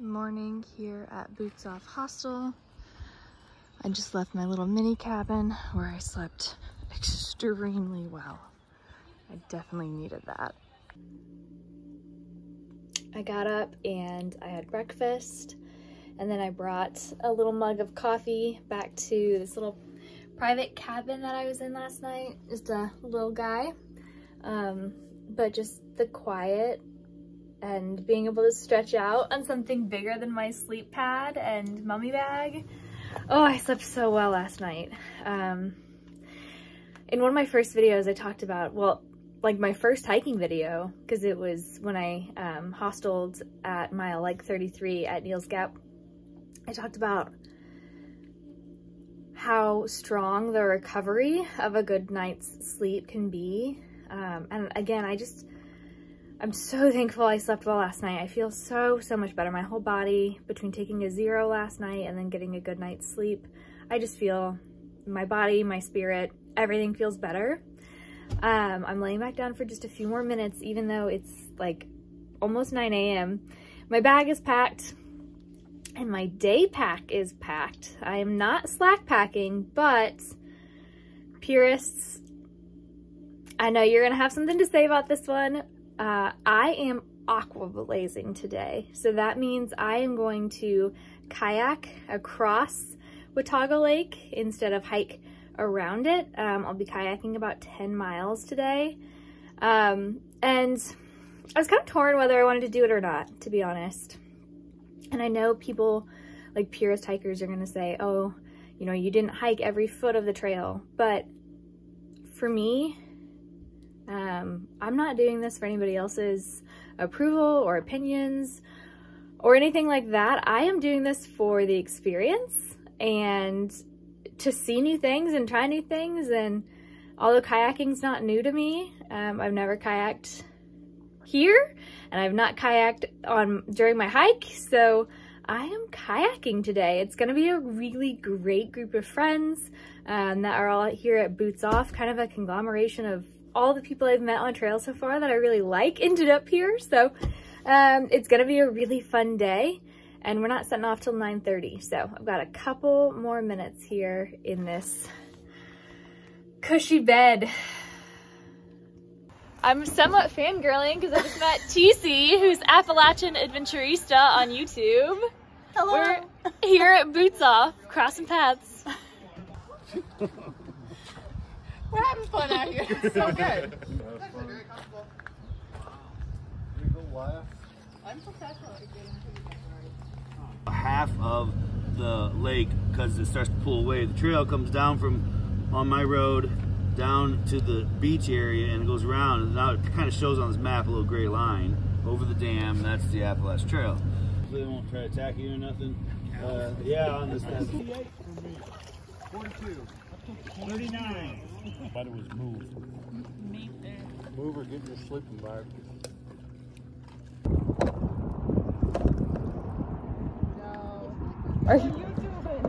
Morning here at Boots Off Hostel. I just left my little mini cabin where I slept extremely well. I definitely needed that. I got up and I had breakfast, and then I brought a little mug of coffee back to this little private cabin that I was in last night. Just a little guy, but just the quiet and being able to stretch out on something bigger than my sleep pad and mummy bag. Oh, I slept so well last night. In one of my first videos, I talked about, well, like my first hiking video, because it was when I hosteled at mile like 33 at Neal's Gap. I talked about how strong the recovery of a good night's sleep can be. And again, I'm so thankful I slept well last night. I feel so much better. My whole body, between taking a 0 last night and then getting a good night's sleep, I just feel my body, my spirit, everything feels better. I'm laying back down for just a few more minutes, even though it's like almost 9 a.m. My bag is packed and my day pack is packed. I am not slack packing, but purists, I know you're gonna have something to say about this one. I am aqua blazing today. So that means I am going to kayak across Watauga Lake instead of hike around it. I'll be kayaking about 10 miles today. And I was kind of torn whether I wanted to do it or not, to be honest. And I know people like purist hikers are gonna say, oh, you know, you didn't hike every foot of the trail. But for me, I'm not doing this for anybody else's approval or opinions or anything like that. I am doing this for the experience and to see new things and try new things. And although kayaking's not new to me, I've never kayaked here and I've not kayaked during my hike. So I am kayaking today. It's gonna be a really great group of friends that are all here at Boots Off, kind of a conglomeration of all the people I've met on trail so far that I really like ended up here. So it's gonna be a really fun day, and we're not setting off till 9:30. So I've got a couple more minutes here in this cushy bed. I'm somewhat fangirling because I just met TC, who's Appalachian Adventurista on YouTube. Hello. We're here at Boots Off, crossing paths. We're having fun out here. It's so good. Half of the lake, because it starts to pull away. The trail comes down from on my road down to the beach area and it goes around, and now it kind of shows on this map a little gray line over the dam. That's the Appalachian Trail. They won't try to attack you or nothing. Yeah, on this. 42. 39. But it was moved. Move or get your sleeping bag. No. Are you YouTubing?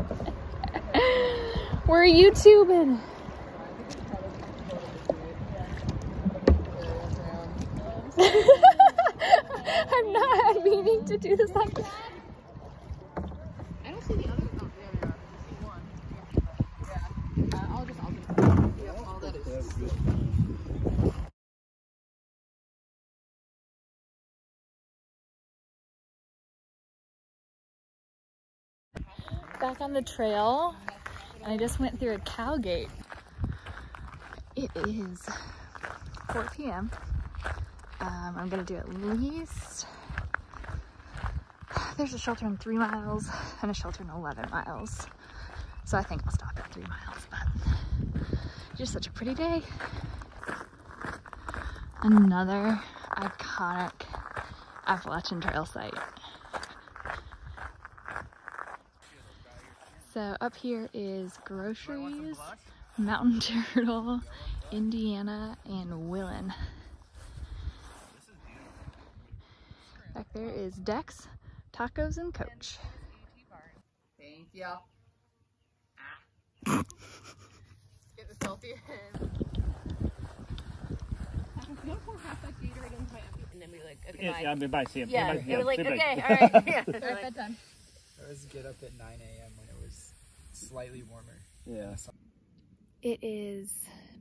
We're YouTubing. I'm not meaning to do this like that. I don't see the other. Oh, yeah, I see one. Yeah. I'll just. Yeah, all that is. Back on the trail, and I just went through a cow gate. It is 4 p.m. I'm gonna do at least, there's a shelter in 3 miles and a shelter in 11 miles. So I think I'll stop at 3 miles, but just such a pretty day. Another iconic Appalachian Trail site. So up here is groceries, Mountain Turtle, Indiana, and Willen. Back there is Dex, Tacos, and Coach. Thank you. Ah. Get the selfie in. I can feel half that Gatorade into my empty And then we were like, okay, bye. Yeah, bye, see you. Yeah, Bye, they were like, bye. okay, all right. Yeah. All right, bedtime. I was get up at 9 a.m. when it was slightly warmer. Yeah. It is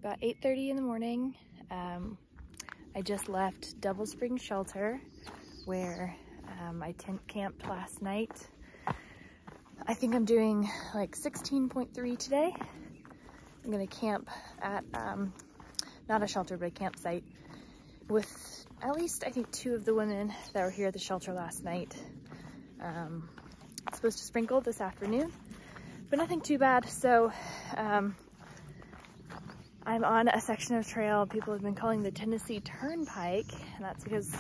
about 8:30 in the morning. I just left Double Spring Shelter where I tent camped last night. I think I'm doing like 16.3 today. I'm gonna camp at, not a shelter, but a campsite with at least I think 2 of the women that were here at the shelter last night. It's supposed to sprinkle this afternoon, but nothing too bad. So I'm on a section of trail people have been calling the Tennessee Turnpike, and that's because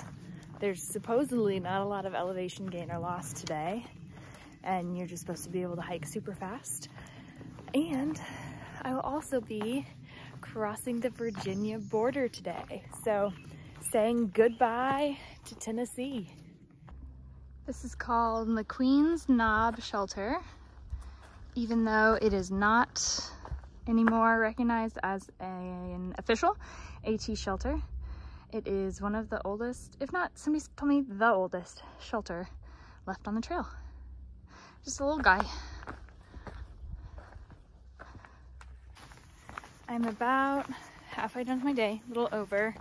there's supposedly not a lot of elevation gain or loss today, and you're just supposed to be able to hike super fast. And I will also be crossing the Virginia border today, so saying goodbye to Tennessee. This is called McQueen's Knob Shelter, even though it is not anymore recognized as an official AT shelter. It is one of the oldest, if not, somebody told me the oldest shelter left on the trail. Just a little guy. I'm about halfway done with my day, a little over.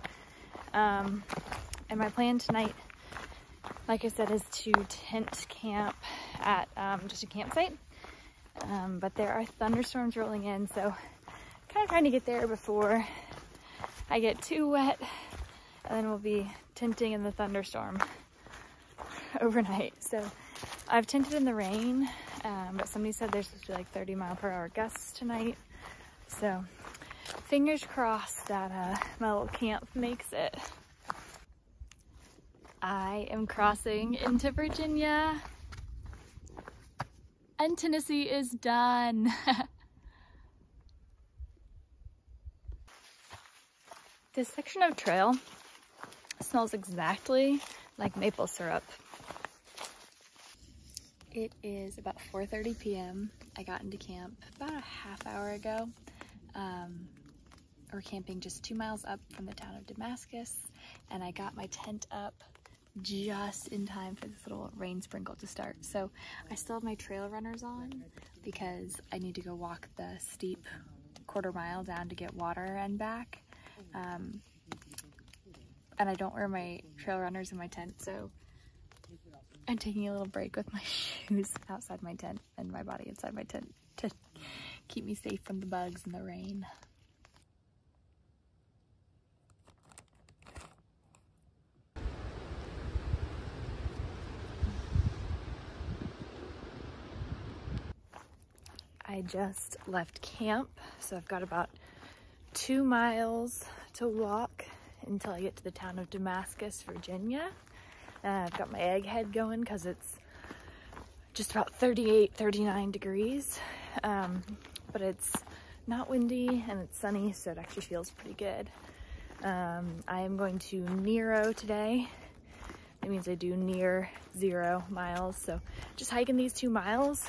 And my plan tonight, like I said, is to tent camp at just a campsite. But there are thunderstorms rolling in, so kind of trying to get there before I get too wet, and then we'll be tenting in the thunderstorm overnight. So I've tented in the rain, but somebody said there's supposed to be like 30-mile-per-hour gusts tonight. So fingers crossed that my little camp makes it. I am crossing into Virginia, and Tennessee is done. This section of trail smells exactly like maple syrup. It is about 4:30 p.m. I got into camp about a half hour ago. We're camping just 2 miles up from the town of Damascus, and I got my tent up just in time for this little rain sprinkle to start. So I still have my trail runners on because I need to go walk the steep quarter-mile down to get water and back. And I don't wear my trail runners in my tent, so I'm taking a little break with my shoes outside my tent and my body inside my tent to keep me safe from the bugs and the rain. I just left camp, so I've got about 2 miles to walk until I get to the town of Damascus, Virginia. I've got my egg head going because it's just about 38, 39 degrees, but it's not windy and it's sunny, so it actually feels pretty good. I am going to Nero today. It means I do near 0 miles, so just hiking these 2 miles.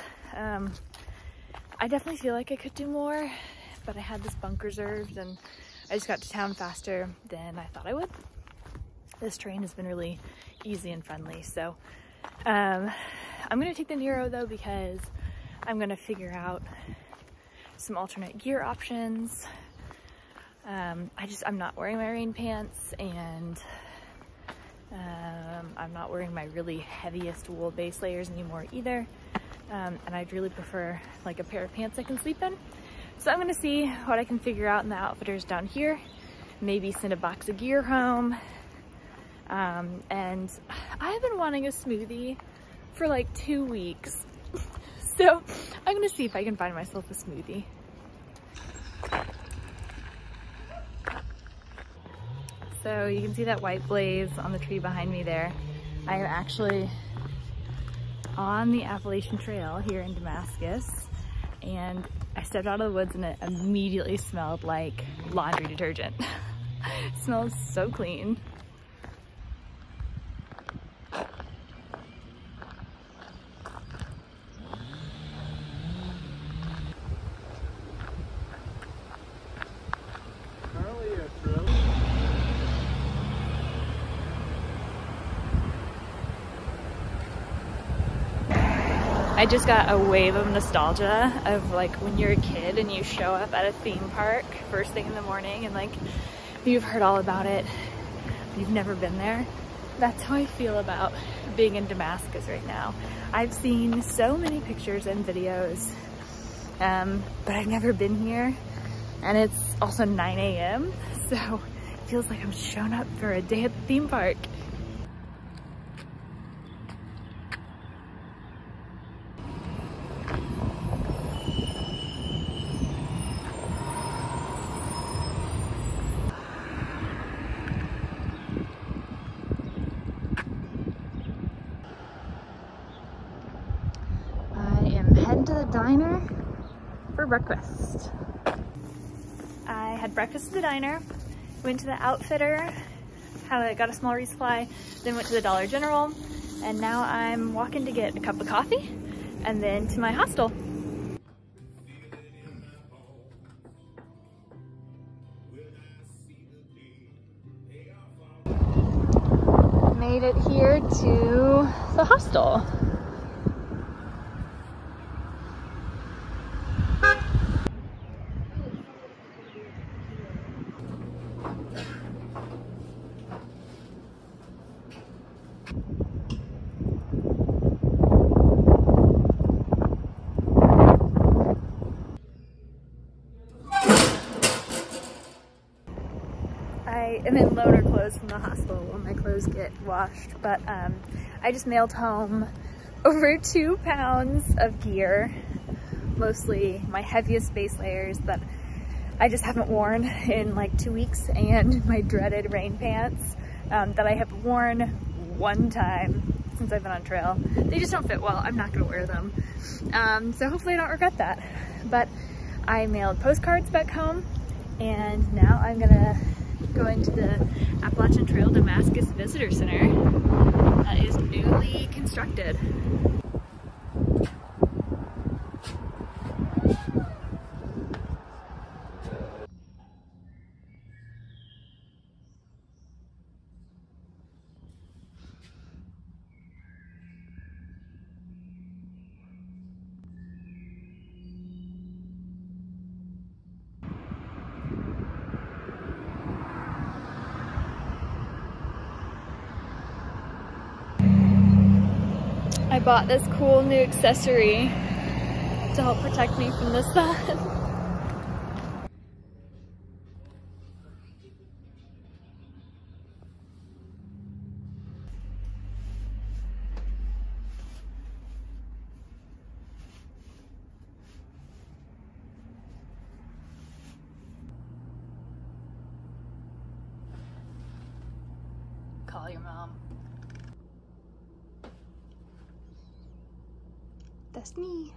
I definitely feel like I could do more, but I had this bunk reserved and I just got to town faster than I thought I would. This terrain has been really easy and friendly, so I'm gonna take the Nero though because I'm gonna figure out some alternate gear options. I'm not wearing my rain pants, and I'm not wearing my really heaviest wool base layers anymore either. And I'd really prefer like a pair of pants I can sleep in. So I'm gonna see what I can figure out in the outfitters down here. Maybe send a box of gear home. And I've been wanting a smoothie for like 2 weeks. So I'm gonna see if I can find myself a smoothie. So you can see that white blaze on the tree behind me there. I am actually on the Appalachian Trail here in Damascus, and I stepped out of the woods and it immediately smelled like laundry detergent. It smells so clean. I just got a wave of nostalgia of like when you're a kid and you show up at a theme park first thing in the morning and like you've heard all about it, but you've never been there. That's how I feel about being in Damascus right now. I've seen so many pictures and videos, but I've never been here, and it's also 9 a.m. so it feels like I'm showing up for a day at the theme park. Heading to the diner for breakfast. I had breakfast at the diner, went to the Outfitter, got a small resupply, then went to the Dollar General, and now I'm walking to get a cup of coffee and then to my hostel. Made it here to the hostel. I'm in loaner clothes from the hospital when my clothes get washed, but I just mailed home over 2 pounds of gear, mostly my heaviest base layers that I just haven't worn in like 2 weeks, and my dreaded rain pants that I have worn one time since I've been on trail. They just don't fit well. I'm not gonna wear them. So hopefully I don't regret that. But I mailed postcards back home, and now I'm gonna go into the Appalachian Trail Damascus Visitor Center that is newly constructed. I bought this cool new accessory to help protect me from the sun. Call your mom. That's me.